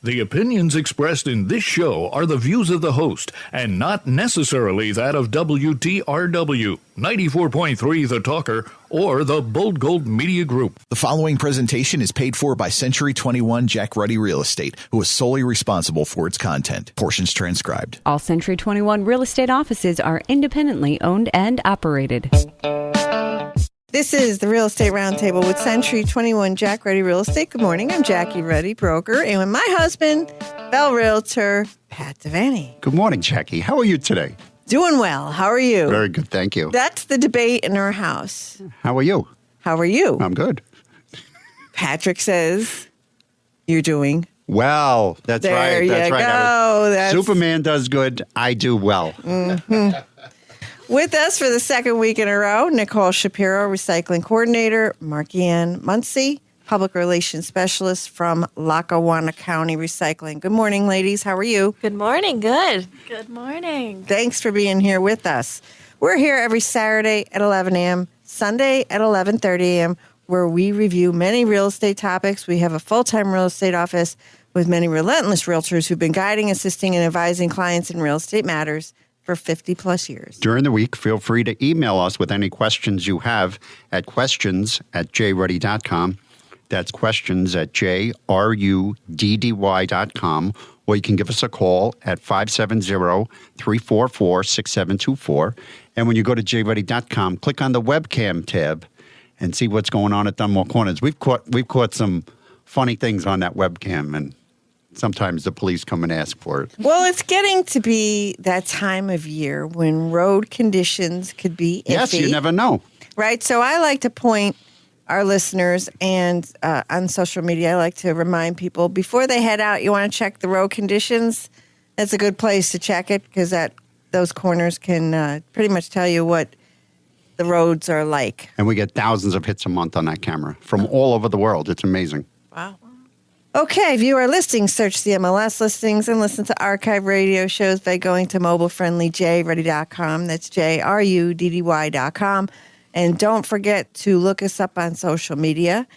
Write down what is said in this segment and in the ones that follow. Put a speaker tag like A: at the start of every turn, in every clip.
A: The opinions expressed in this show are the views of the host and not necessarily that of WTRW, 94.3 The Talker, or the Bold Gold Media Group.
B: The following presentation is paid for by Century 21 Jack Ruddy Real Estate, who is solely responsible for its content. Portions transcribed.
C: All Century 21 real estate offices are independently owned and operated.
D: This is the Real Estate Roundtable with Century 21 Jack Ruddy Real Estate. Good morning. I'm Jackie Ruddy, broker, and with my husband, Bell Realtor, Pat Devaney.
E: Good morning, Jackie. How are you today?
D: Doing well. How are you?
E: Very good, thank you.
D: That's the debate in our house.
E: How are you?
D: How are you?
E: I'm good.
D: Patrick says you're doing
E: well. That's
D: there
E: right. That's
D: you
E: right.
D: Go.
E: Superman does good. I do well.
D: Mm-hmm. With us for the second week in a row, Nicole Shapiro, Recycling Coordinator, Markianne Muncie, Public Relations Specialist from Lackawanna County Recycling. Good morning, ladies. How are you?
F: Good morning. Good. Good morning.
D: Thanks for being here with us. We're here every Saturday at 11 a.m., Sunday at 11:30 a.m., where we review many real estate topics. We have a full-time real estate office with many relentless realtors who've been guiding, assisting, and advising clients in real estate matters for 50-plus years.
E: During the week, feel free to email us with any questions you have at questions@jruddy.com. That's questions@jruddy.com. Or you can give us a call at 570-344-6724. And when you go to jruddy.com, click on the webcam tab and see what's going on at Dunmore Corners. We've caught some funny things on that webcam, and sometimes the police come and ask for it.
D: Well, it's getting to be that time of year when road conditions could be iffy.
E: Yes, you never know.
D: Right? So I like to point our listeners and on social media, I like to remind people before they head out, you want to check the road conditions. That's a good place to check it because those corners can pretty much tell you what the roads are like.
E: And we get thousands of hits a month on that camera from all over the world. It's amazing.
D: Wow. Okay, view our listings, search the MLS listings, and listen to archive radio shows by going to mobilefriendlyjruddy.com. That's JRUDDY.com. And don't forget to look us up on social media,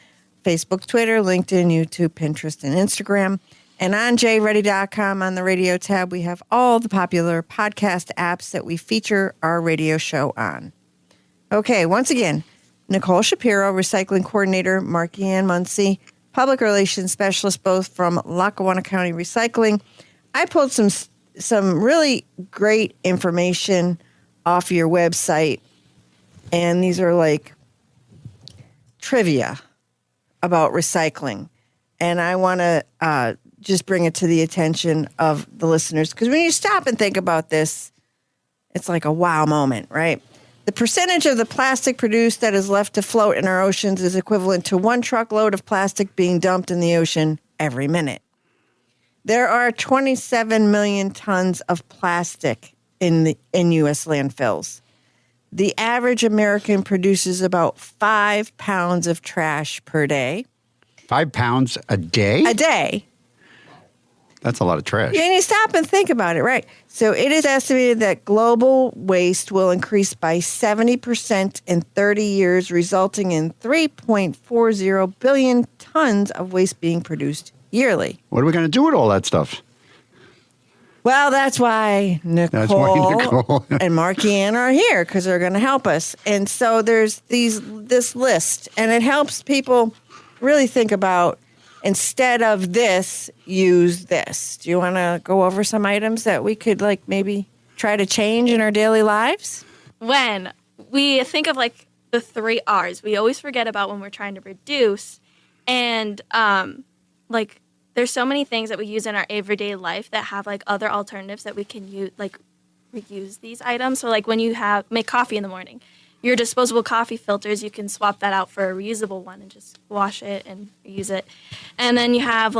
D: Facebook, Twitter, LinkedIn, YouTube, Pinterest, and Instagram. And on jruddy.com on the radio tab, we have all the popular podcast apps that we feature our radio show on. Okay, once again, Nicole Shapiro, Recycling Coordinator, Markianne Muncie, Public Relations Specialist, both from Lackawanna County Recycling. I pulled some really great information off your website, and these are like trivia about recycling. And I want to just bring it to the attention of the listeners, because when you stop and think about this, it's like a wow moment, right? The percentage of the plastic produced that is left to float in our oceans is equivalent to 1 truckload of plastic being dumped in the ocean every minute. There are 27 million tons of plastic in U.S. landfills. The average American produces about 5 pounds of trash per day.
E: 5 pounds a day?
D: A day.
E: That's a lot of trash.
D: And you stop and think about it, right? So it is estimated that global waste will increase by 70% in 30 years, resulting in 3.40 billion tons of waste being produced yearly.
E: What are we going to do with all that stuff?
D: Well, that's why Nicole and Markianne are here, because they're going to help us. And so there's this list, and it helps people really think about, instead of this, use this. Do you want to go over some items that we could maybe try to change in our daily lives?
F: When we think of the 3 R's, we always forget about when we're trying to reduce. And there's so many things that we use in our everyday life that have other alternatives that we can use, reuse these items. So when you make coffee in the morning, your disposable coffee filters, you can swap that out for a reusable one and just wash it and reuse it. And then you have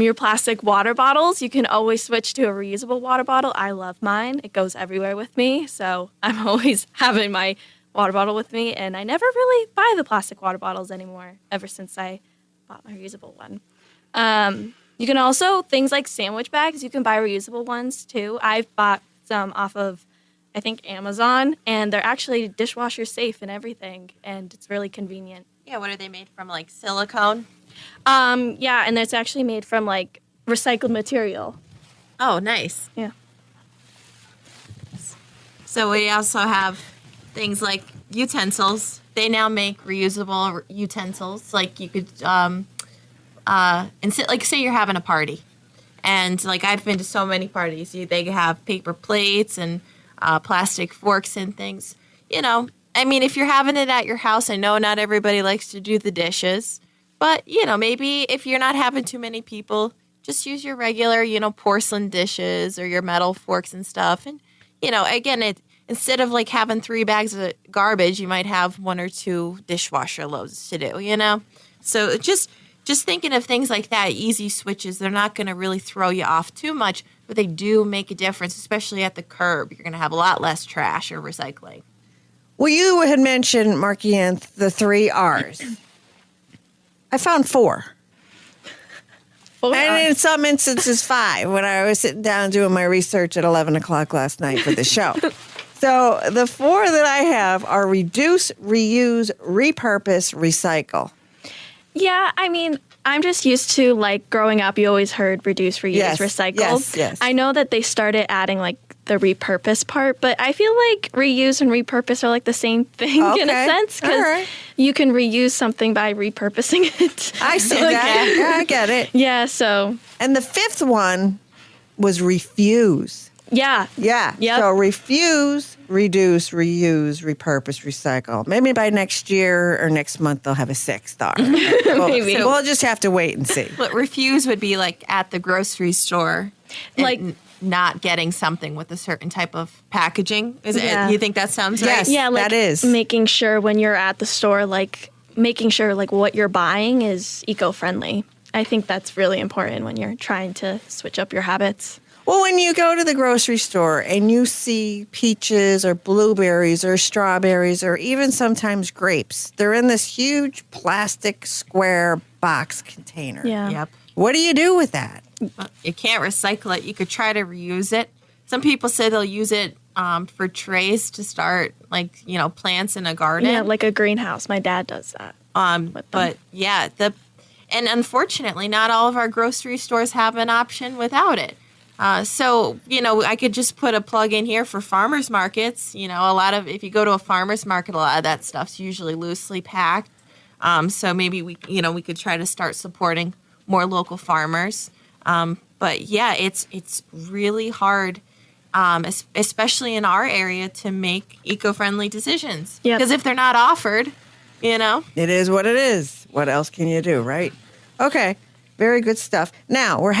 F: your plastic water bottles. You can always switch to a reusable water bottle. I love mine. It goes everywhere with me. So I'm always having my water bottle with me. And I never really buy the plastic water bottles anymore ever since I bought my reusable one. You can also, things like sandwich bags, you can buy reusable ones too. I've bought some off of, I think, Amazon, and they're actually dishwasher safe and everything, and it's really convenient.
G: Yeah, what are they made from, silicone?
F: Yeah, and it's actually made from like recycled material.
G: Oh, nice.
F: Yeah.
G: So we also have things like utensils. They now make reusable utensils. Like you could, like say you're having a party, and like I've been to so many parties. They have paper plates and plastic forks and things. You know, I mean, if you're having it at your house, I know not everybody likes to do the dishes, but you know, maybe if you're not having too many people, just use your regular, you know, porcelain dishes or your metal forks and stuff. And you know, again, instead of like having 3 bags of garbage, you might have 1 or 2 dishwasher loads to do, you know? So just thinking of things like that, easy switches, they're not going to really throw you off too much, but they do make a difference, especially at the curb. You're going to have a lot less trash or recycling.
D: Well, you had mentioned, Marky Ann, the 3 R's. I found 4. And in some instances, 5 when I was sitting down doing my research at 11 o'clock last night for the show. So the 4 that I have are reduce, reuse, repurpose, recycle.
F: Yeah, I mean, I'm just used to like growing up, you always heard reduce, reuse, recycle.
D: Yes.
F: I know that they started adding like the repurpose part, but I feel like reuse and repurpose are like the same thing in a sense, because you can reuse something by repurposing it.
D: I see that. Yeah, I get it.
F: Yeah, so.
D: And the 5th one was refuse.
F: Yeah.
D: Yeah.
F: Yep.
D: So refuse, reduce, reuse, repurpose, recycle. Maybe by next year or next month they'll have a 6th R.
F: Maybe.
D: We'll just have to wait and see.
G: But refuse would be like at the grocery store,
F: Like
G: not getting something with a certain type of packaging. Is
F: Yeah.
G: it? You think that sounds right?
D: Yes.
F: yeah, like
D: that is.
F: making sure when you're at the store, like making sure like what you're buying is eco-friendly. I think that's really important when you're trying to switch up your habits.
D: Well, when you go to the grocery store and you see peaches or blueberries or strawberries or even sometimes grapes, they're in this huge plastic square box container.
F: Yeah.
G: Yep.
D: What do you do with that?
G: You can't recycle it. You could try to reuse it. Some people say they'll use it for trays to start, like, you know, plants in a garden.
F: Yeah, like a greenhouse. My dad does that.
G: But yeah, and unfortunately, not all of our grocery stores have an option without it. So, you know, I could just put a plug in here for farmers markets. You know, if you go to a farmer's market, a lot of that stuff's usually loosely packed. So maybe we could try to start supporting more local farmers. But yeah, it's really hard, especially in our area, to make eco-friendly decisions.
F: Yep.
G: Because if they're not offered, you know.
D: It is what it is. What else can you do, right? Okay, very good stuff. Now, we're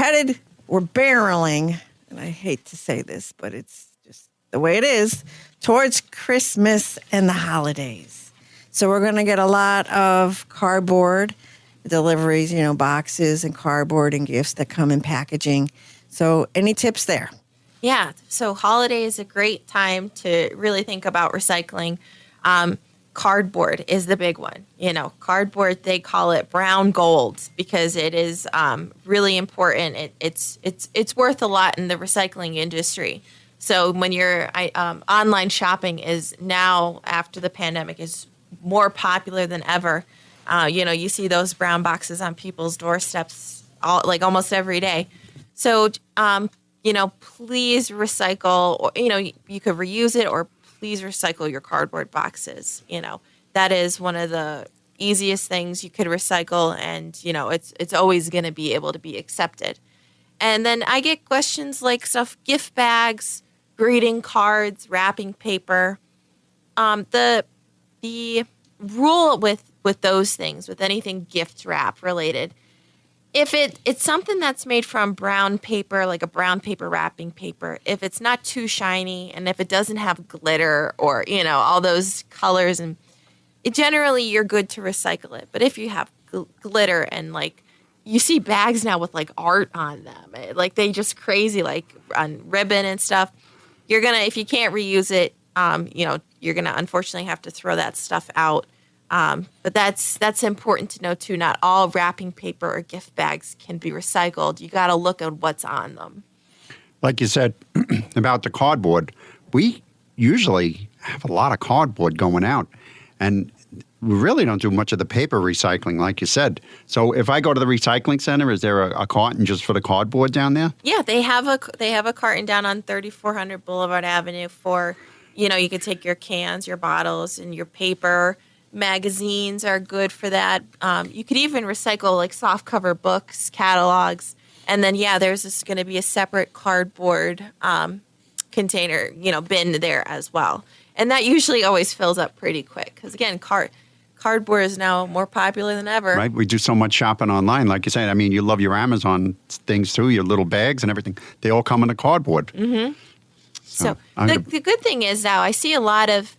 D: barreling, and I hate to say this, but it's just the way it is, towards Christmas and the holidays. So we're going to get a lot of cardboard deliveries, you know, boxes and cardboard and gifts that come in packaging. So any tips there?
G: Yeah, so holiday is a great time to really think about recycling. Cardboard is the big one. You know, cardboard, they call it brown gold because it is really important. It's worth a lot in the recycling industry. So when you're online shopping is now, after the pandemic, is more popular than ever. You know, you see those brown boxes on people's doorsteps almost every day. So, you know, please recycle, or, you know, you could reuse it, or please recycle your cardboard boxes. You know, that is one of the easiest things you could recycle, and, you know, it's always going to be able to be accepted. And then I get questions like gift bags, greeting cards, wrapping paper. The rule with those things, with anything gift wrap related, if it's something that's made from brown paper, like a brown paper wrapping paper, if it's not too shiny and if it doesn't have glitter or, you know, all those colors, and generally you're good to recycle it. But if you have glitter and, like, you see bags now with like art on them, like they just crazy, like on ribbon and stuff, if you can't reuse it, you know, you're gonna unfortunately have to throw that stuff out. But that's important to know too. Not all wrapping paper or gift bags can be recycled. You got to look at what's on them.
E: Like you said about the cardboard, we usually have a lot of cardboard going out, and we really don't do much of the paper recycling, like you said. So if I go to the recycling center, is there a carton just for the cardboard down there?
G: Yeah, they have a carton down on 3400 Boulevard Avenue for, you could take your cans, your bottles, and your paper. Magazines are good for that. You could even recycle like soft cover books, catalogs, and then there's going to be a separate cardboard container, bin there as well. And that usually always fills up pretty quick because, again, cardboard is now more popular than ever.
E: Right. We do so much shopping online. Like you said, I mean, you love your Amazon things too, your little bags and everything. They all come in a cardboard.
G: Mm-hmm. So the good thing is now I see a lot of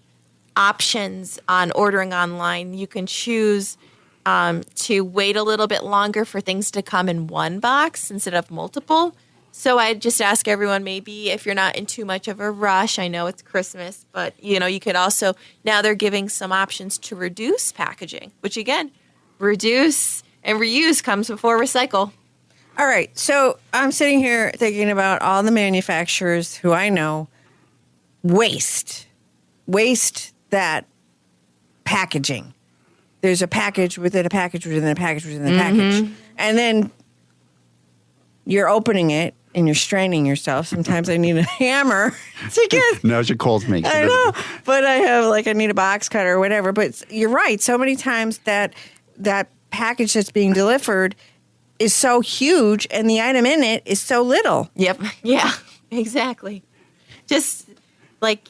G: options on ordering online. You can choose to wait a little bit longer for things to come in one box instead of multiple. So I just ask everyone, maybe if you're not in too much of a rush, I know it's Christmas, but you could also, now they're giving some options to reduce packaging, which again, reduce and reuse comes before recycle.
D: All right. So I'm sitting here thinking about all the manufacturers who I know waste that packaging. There's a package within a package within a package within a package. And then you're opening it and you're straining yourself. Sometimes I need a hammer to get.
E: No, she calls me.
D: I know, but I need a box cutter or whatever. But you're right. So many times that package that's being delivered is so huge and the item in it is so little.
G: Yep. Yeah, exactly. Just like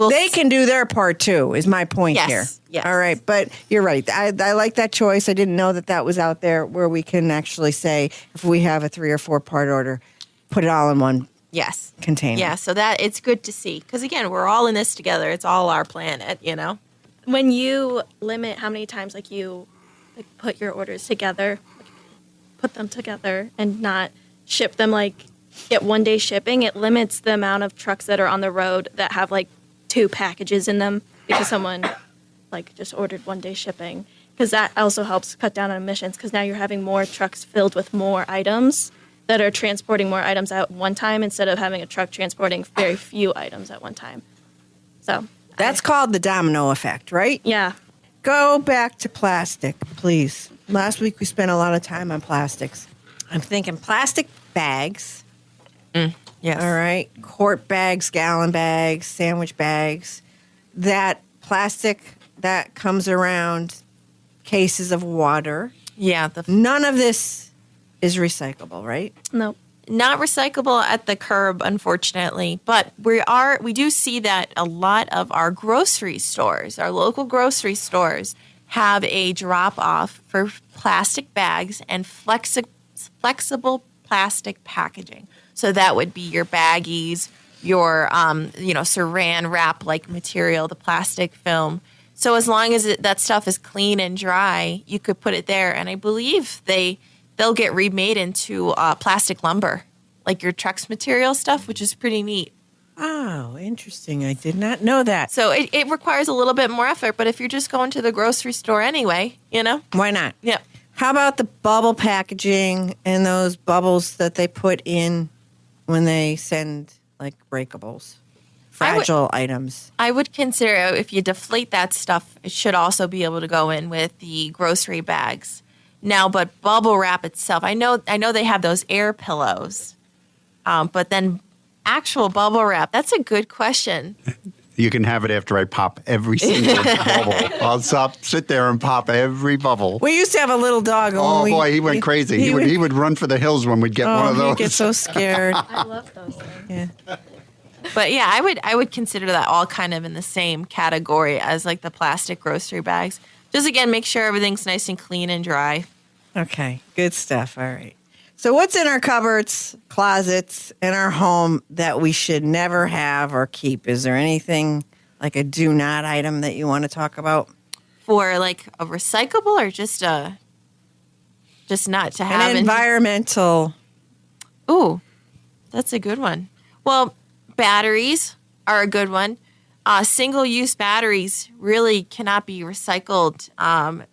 D: they can do their part too, is my point here.
G: Yes.
D: All right. But you're right. I like that choice. I didn't know that was out there where we can actually say if we have a 3 or 4 part order, put it all in one container.
G: Yeah. So that it's good to see. Because again, we're all in this together. It's all our planet,
F: When you limit how many times you put your orders together, put them together and not ship them get 1 day shipping, it limits the amount of trucks that are on the road that have 2 packages in them because someone just ordered 1 day shipping, because that also helps cut down on emissions because now you're having more trucks filled with more items that are transporting more items at one time instead of having a truck transporting very few items at one time. So
D: that's called the domino effect, right?
F: Yeah.
D: Go back to plastic, please. Last week we spent a lot of time on plastics. I'm thinking plastic bags.
G: Yes.
D: All right. Quart bags, gallon bags, sandwich bags. That plastic that comes around cases of water.
G: Yeah.
D: None of this is recyclable, right?
F: No.
G: Not recyclable at the curb, unfortunately. But we do see that a lot of our grocery stores, our local grocery stores, have a drop-off for plastic bags and flexible plastic packaging. So that would be your baggies, your saran wrap-like material, the plastic film. So as long as that stuff is clean and dry, you could put it there. And I believe they'll get remade into plastic lumber, like your Trex material stuff, which is pretty neat.
D: Oh, interesting. I did not know that.
G: So it requires a little bit more effort, but if you're just going to the grocery store anyway,
D: Why not?
G: Yeah.
D: How about the bubble packaging and those bubbles that they put in when they send breakables? Fragile items.
G: I would consider if you deflate that stuff, it should also be able to go in with the grocery bags. Now, but bubble wrap itself, I know they have those air pillows, but then actual bubble wrap, that's a good question.
E: You can have it after I pop every single bubble. I'll sit there and pop every bubble.
D: We used to have a little dog.
E: Oh, boy, he went crazy. He would run for the hills when we'd get one of those.
D: He'd get so scared.
F: I love those things.
D: Yeah.
G: But yeah, I would consider that all kind of in the same category as the plastic grocery bags. Just again, make sure everything's nice and clean and dry.
D: Okay, good stuff. All right. So what's in our cupboards, closets, in our home that we should never have or keep? Is there anything like a do not item that you want to talk about?
G: For a recyclable or just not to have
D: an environmental.
G: Ooh, that's a good one. Well, batteries are a good one. Single-use batteries really cannot be recycled.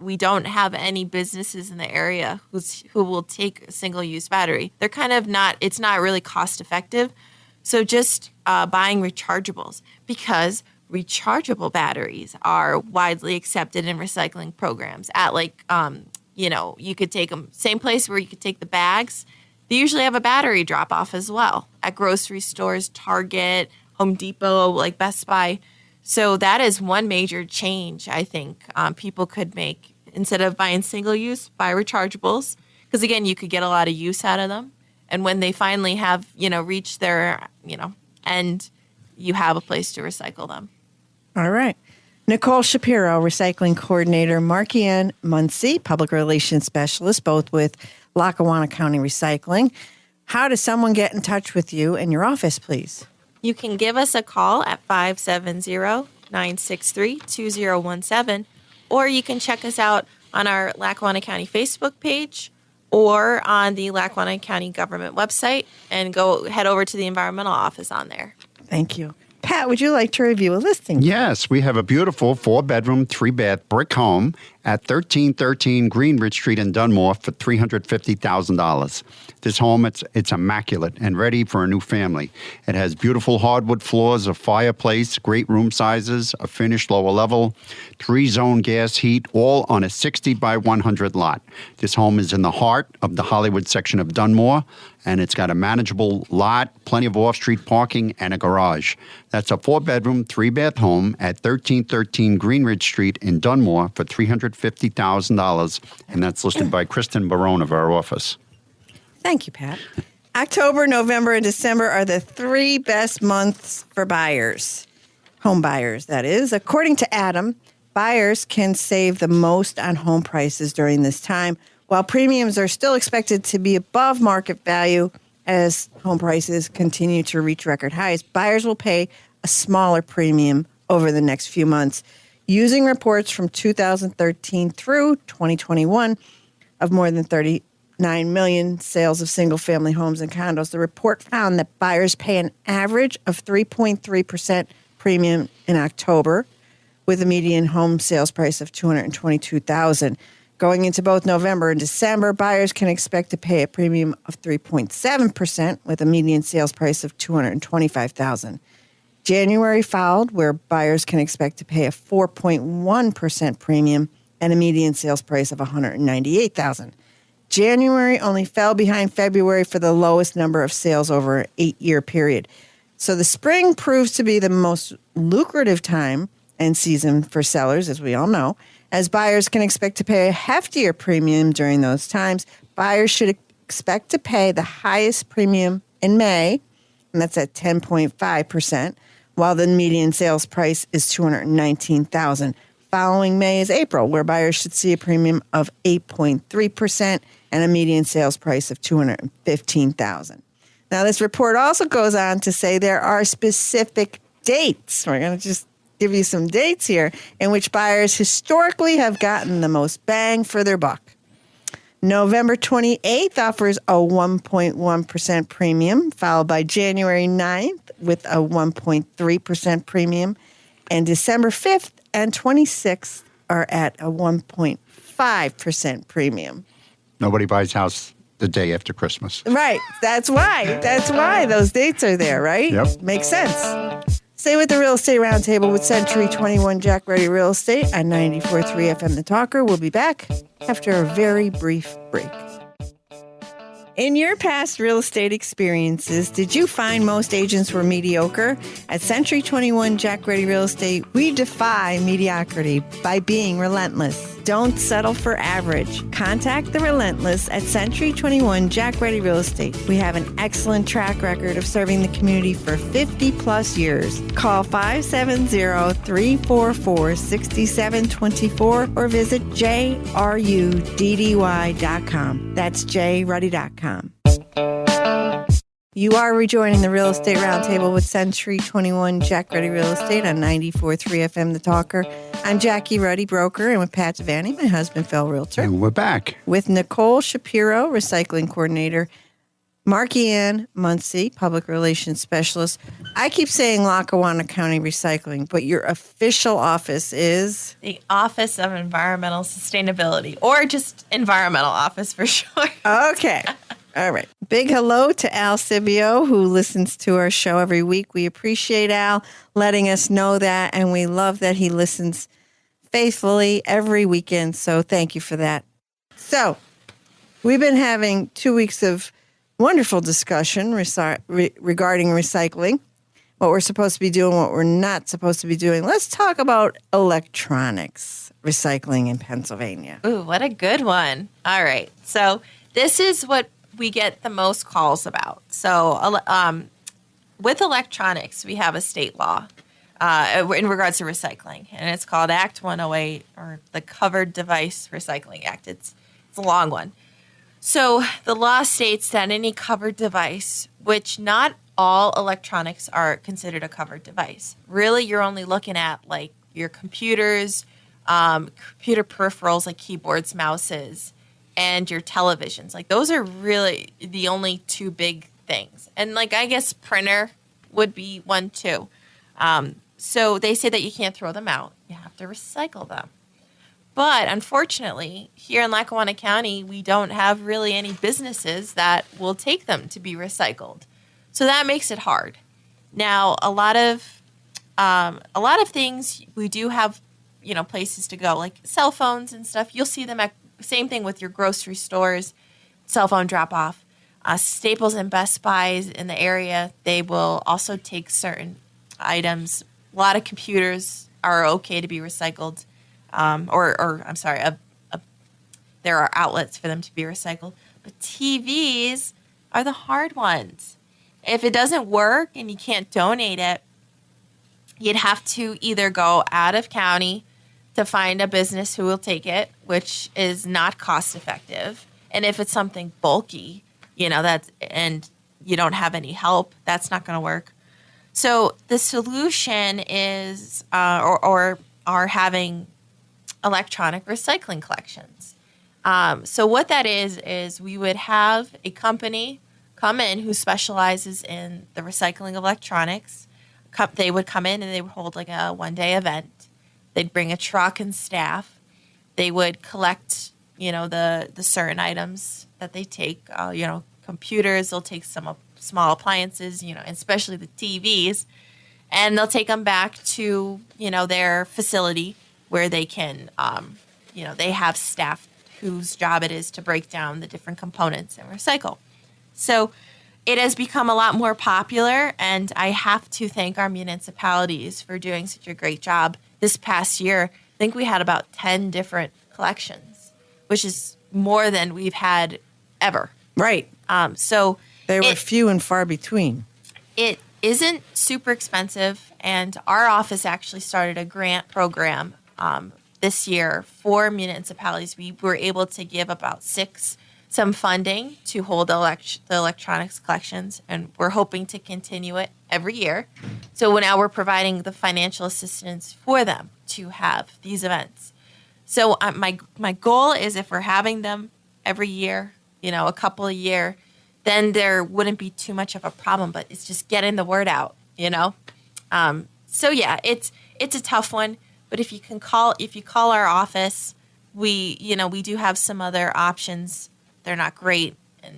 G: We don't have any businesses in the area who will take a single-use battery. They're kind of it's not really cost-effective. So just buying rechargeables, because rechargeable batteries are widely accepted in recycling programs at you could take them same place where you could take the bags. They usually have a battery drop off as well at grocery stores, Target, Home Depot, like Best Buy. So that is one major change I think people could make. Instead of buying single use, buy rechargeables. Because again, you could get a lot of use out of them. And when they finally have, reached their, end, you have a place to recycle them.
D: All right. Nicole Shapiro, Recycling Coordinator, Markianne Muncie, Public Relations Specialist, both with Lackawanna County Recycling. How does someone get in touch with you in your office, please?
G: You can give us a call at 570-963-2017, or you can check us out on our Lackawanna County Facebook page or on the Lackawanna County government website, and head over to the environmental office on there.
D: Thank you. Pat, would you like to review a listing?
E: Yes, we have a beautiful 4-bedroom, 3-bath brick home at 1313 Greenridge Street in Dunmore for $350,000. This home, it's immaculate and ready for a new family. It has beautiful hardwood floors, a fireplace, great room sizes, a finished lower level, 3-zone gas heat, all on a 60 by 100 lot. This home is in the heart of the Hollywood section of Dunmore, and it's got a manageable lot, plenty of off-street parking, and a garage. That's a 4-bedroom, 3-bath home at 1313 Greenridge Street in Dunmore for $350,000, and that's listed by Kristen Barone of our office.
D: Thank you, Pat. October, November, and December are the 3 best months for buyers. Home buyers, that is. According to Adam, buyers can save the most on home prices during this time. While premiums are still expected to be above market value as home prices continue to reach record highs, buyers will pay a smaller premium over the next few months. Using reports from 2013 through 2021 of more than 39 million sales of single-family homes and condos, the report found that buyers pay an average of 3.3% premium in October, with a median home sales price of $222,000. Going into both November and December, buyers can expect to pay a premium of 3.7% with a median sales price of $225,000. January followed, where buyers can expect to pay a 4.1% premium and a median sales price of $198,000. January only fell behind February for the lowest number of sales over an 8-year period. So the spring proves to be the most lucrative time and season for sellers, as we all know. As buyers can expect to pay a heftier premium during those times, buyers should expect to pay the highest premium in May, and that's at 10.5%, while the median sales price is $219,000. Following May is April, where buyers should see a premium of 8.3% and a median sales price of $215,000. Now, this report also goes on to say there are specific dates. We're going to just give you some dates here in which buyers historically have gotten the most bang for their buck. November 28th offers a 1.1% premium, followed by January 9th with a 1.3% premium, and December 5th and 26th are at a 1.5% premium.
E: Nobody buys house the day after Christmas.
D: Right. That's why those dates are there, right?
E: Yep.
D: Makes sense. Stay with the Real Estate Roundtable with Century 21 Jack Ruddy Real Estate on 94.3 FM The Talker. We'll be back after a very brief break. In your past real estate experiences, did you find most agents were mediocre? At Century 21 Jack Ruddy Real Estate, we defy mediocrity by being relentless. Don't settle for average. Contact the Relentless at Century 21 Jack Ruddy Real Estate. We have an excellent track record of serving the community for 50 plus years. Call 570-344-6724 or visit jruddy.com. That's jruddy.com. You are rejoining the Real Estate Roundtable with Century 21 Jack Ruddy Real Estate on 94.3 FM The Talker. I'm Jackie Ruddy, broker, and with Pat Devaney, my husband, Phil, realtor.
E: And we're back.
D: With Nicole Shapiro, recycling coordinator, Markianne Muncie, public relations specialist. I keep saying Lackawanna County Recycling, but your official office is?
G: The Office of Environmental Sustainability, or just environmental office for sure.
D: Okay. All right. Big hello to Al Cibio, who listens to our show every week. We appreciate Al letting us know that, and we love that he listens faithfully every weekend. So thank you for that. So we've been having 2 weeks of wonderful discussion regarding recycling, what we're supposed to be doing, what we're not supposed to be doing. Let's talk about electronics recycling in Pennsylvania.
G: Ooh, what a good one. All right. So this is what we get the most calls about. So with electronics, we have a state law in regards to recycling, and it's called Act 108, or the Covered Device Recycling Act. It's a long one. So the law states that any covered device, which not all electronics are considered a covered device. Really, you're only looking at like your computers, computer peripherals like keyboards, mouses, and your televisions. Like those are really the only two big things. And like I guess printer would be one too. So they say that you can't throw them out. You have to recycle them. But unfortunately, here in Lackawanna County, we don't have really any businesses that will take them to be recycled. So that makes it hard. Now, a lot of things we do have, places to go, like cell phones and stuff. You'll see them at same thing with your grocery stores, cell phone drop off. Staples and Best Buys in the area, they will also take certain items. A lot of computers are okay to be recycled. There are outlets for them to be recycled. But TVs are the hard ones. If it doesn't work and you can't donate it, you'd have to either go out of county to find a business who will take it, which is not cost effective. And if it's something bulky, and you don't have any help, that's not going to work. So the solution is, are having electronic recycling collections. So what that is we would have a company come in who specializes in the recycling of electronics. They would come in and they would hold like a one-day event. They'd bring a truck and staff. They would collect, the certain items that they take. Computers. They'll take some small appliances, especially the TVs, and they'll take them back to their facility where they can, they have staff whose job it is to break down the different components and recycle. So it has become a lot more popular, and I have to thank our municipalities for doing such a great job. This past year, I think we had about 10 different collections, which is more than we've had ever.
D: Right.
G: So
D: they were few and far between.
G: It isn't super expensive, and our office actually started a grant program this year for municipalities. We were able to give about some funding to hold the electronics collections, and we're hoping to continue it every year. So now we're providing the financial assistance for them to have these events. So my goal is if we're having them every year, a couple a year, then there wouldn't be too much of a problem, but it's just getting the word out, So yeah, it's a tough one, but if you call our office, we do have some other options. They're not great,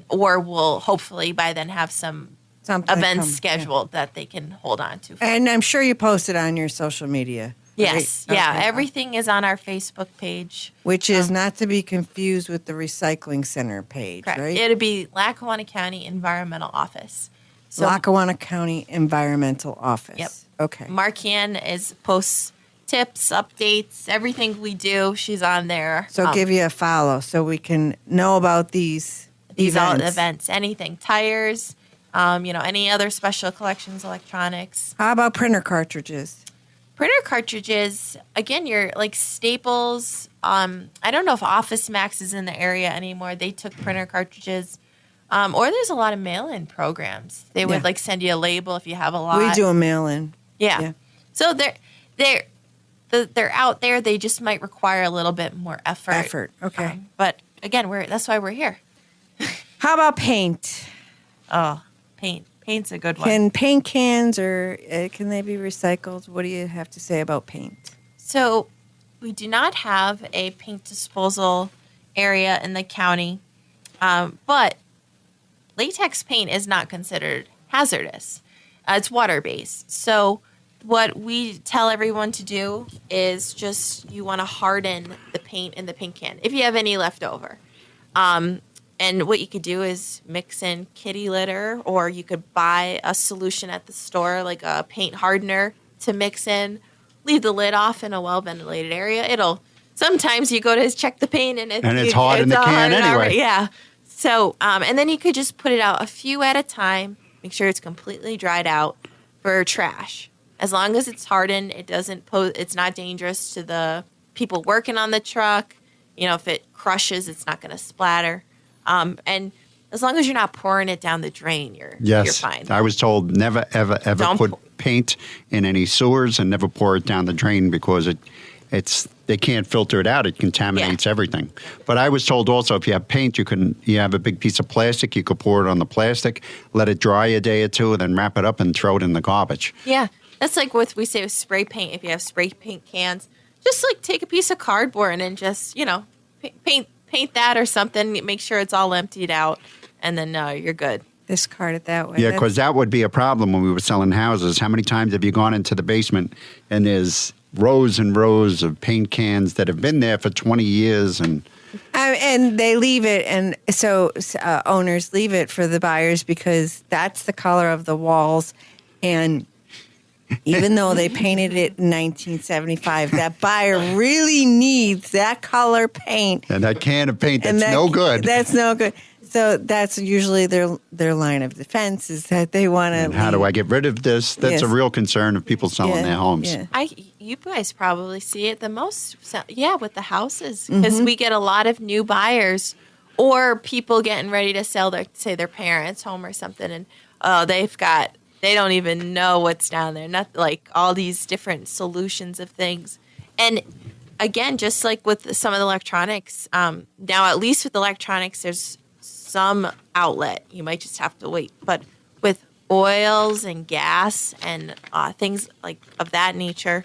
G: or we'll hopefully by then have some events scheduled that they can hold on to.
D: And I'm sure you posted on your social media.
G: Yes.
D: Right?
G: Yeah.
D: Okay.
G: Everything is on our Facebook page.
D: Which is not to be confused with the Recycling Center page,
G: Correct.
D: right?
G: It'll be Lackawanna County Environmental Office. So
D: Lackawanna County Environmental Office.
G: Yep.
D: Okay.
G: Markian posts tips, updates, everything we do. She's on there.
D: So give you a follow so we can know about these events.
G: All events, anything, tires, any other special collections, electronics.
D: How about printer cartridges?
G: Printer cartridges, again, you're like Staples. I don't know if Office Max is in the area anymore. They took printer cartridges. Or there's a lot of mail-in programs. They would send you a label if you have a lot.
D: We do a mail-in.
G: Yeah. So they're out there. They just might require a little bit more effort.
D: Okay.
G: But again, that's why we're here.
D: How about paint?
G: Oh, paint. Paint's a good one.
D: Can paint cans can they be recycled? What do you have to say about paint?
G: So we do not have a paint disposal area in the county, but latex paint is not considered hazardous. It's water-based. So what we tell everyone to do is just you want to harden the paint in the paint can if you have any left over. And what you could do is mix in kitty litter, or you could buy a solution at the store, like a paint hardener to mix in. Leave the lid off in a well-ventilated area. Sometimes you go to check the paint and
E: it's hard in the can anyway.
G: Yeah. So, and then you could just put it out a few at a time. Make sure it's completely dried out for trash. As long as it's hardened, it's not dangerous to the people working on the truck. If it crushes, it's not going to splatter. And as long as you're not pouring it down the drain, you're fine.
E: I was told never, ever, ever put paint in any sewers and never pour it down the drain because they can't filter it out. It contaminates everything. But I was told also if you have paint, you have a big piece of plastic, you could pour it on the plastic, let it dry a day or two, and then wrap it up and throw it in the garbage.
G: Yeah, that's like what we say with spray paint. If you have spray paint cans, just like take a piece of cardboard and just paint that or something. Make sure it's all emptied out, and then you're good.
D: Discard it that way.
E: Yeah, because that would be a problem when we were selling houses. How many times have you gone into the basement and there's rows and rows of paint cans that have been there for 20 years and
D: they leave it, and so owners leave it for the buyers because that's the color of the walls. And even though they painted it in 1975, that buyer really needs that color paint.
E: And that can of paint that's no good.
D: That's no good. So that's usually their line of defense is that they want to.
E: And how do I get rid of this? That's a real concern of people selling their homes.
D: Yeah.
G: You guys probably see it the most, with the houses, because we get a lot of new buyers or people getting ready to sell their parents' home or something, and they don't even know what's down there. Not like all these different solutions of things, and again, just like with some of the electronics, now at least with electronics, there's some outlet. You might just have to wait. But with oils and gas and things like of that nature,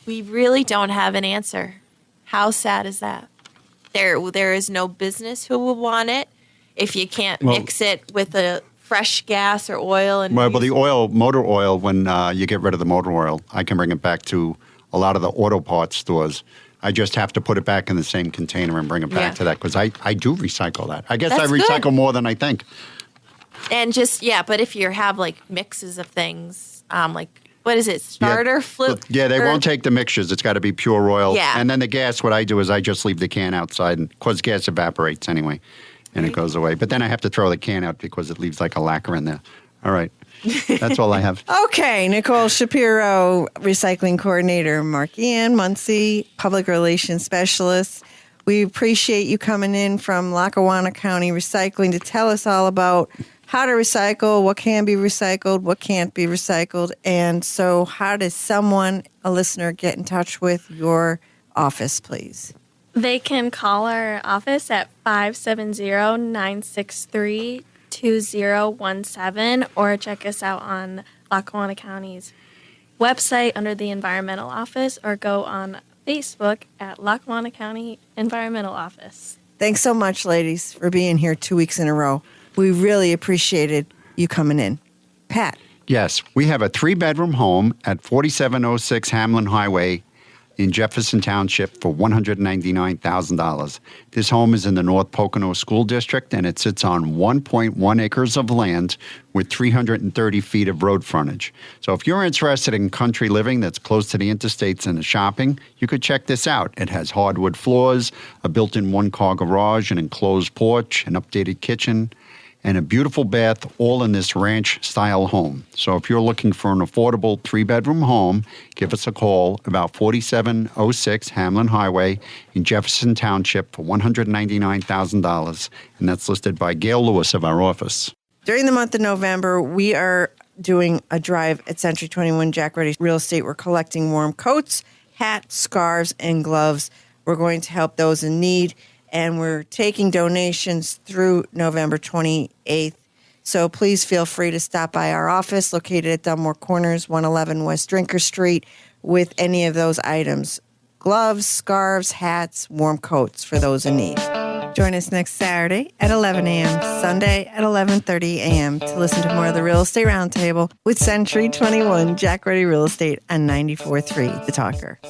G: we really don't have an answer. How sad is that? There is no business who will want it if you can't mix it with a fresh gas or oil.
E: But the motor oil, when you get rid of the motor oil, I can bring it back to a lot of the auto parts stores. I just have to put it back in the same container and bring it back to that because I do recycle that. I guess I recycle more than I think.
G: And but if you have like mixes of things, like what is it, starter fluid?
E: Yeah, they won't take the mixtures. It's got to be pure oil.
G: Yeah.
E: And then the gas, what I do is I just leave the can outside because gas evaporates anyway and it goes away. But then I have to throw the can out because it leaves like a lacquer in there. All right. That's all I have.
D: Okay, Nicole Shapiro, Recycling Coordinator, Mark-Ann Muncie, Public Relations Specialist. We appreciate you coming in from Lackawanna County Recycling to tell us all about how to recycle, what can be recycled, what can't be recycled. And so how does a listener, get in touch with your office, please?
F: They can call our office at 570-963-2017 or check us out on Lackawanna County's website under the Environmental Office or go on Facebook at Lackawanna County Environmental Office.
D: Thanks so much, ladies, for being here 2 weeks in a row. We really appreciated you coming in. Pat.
E: Yes, we have a 3-bedroom home at 4706 Hamlin Highway in Jefferson Township for $199,000. This home is in the North Pocono School District, and it sits on 1.1 acres of land with 330 feet of road frontage. So if you're interested in country living that's close to the interstates and the shopping, you could check this out. It has hardwood floors, a built-in one-car garage, an enclosed porch, an updated kitchen, and a beautiful bath, all in this ranch-style home. So if you're looking for an affordable 3-bedroom home, give us a call about 4706 Hamlin Highway in Jefferson Township for $199,000, and that's listed by Gail Lewis of our office.
D: During the month of November, we are doing a drive at Century 21 Jack Ruddy Real Estate. We're collecting warm coats, hats, scarves, and gloves. We're going to help those in need. And we're taking donations through November 28th. So please feel free to stop by our office located at Dunmore Corners, 111 West Drinker Street, with any of those items. Gloves, scarves, hats, warm coats for those in need. Join us next Saturday at 11 a.m., Sunday at 11:30 a.m. to listen to more of the Real Estate Roundtable with Century 21 Jack Ruddy Real Estate on 94.3 The Talker.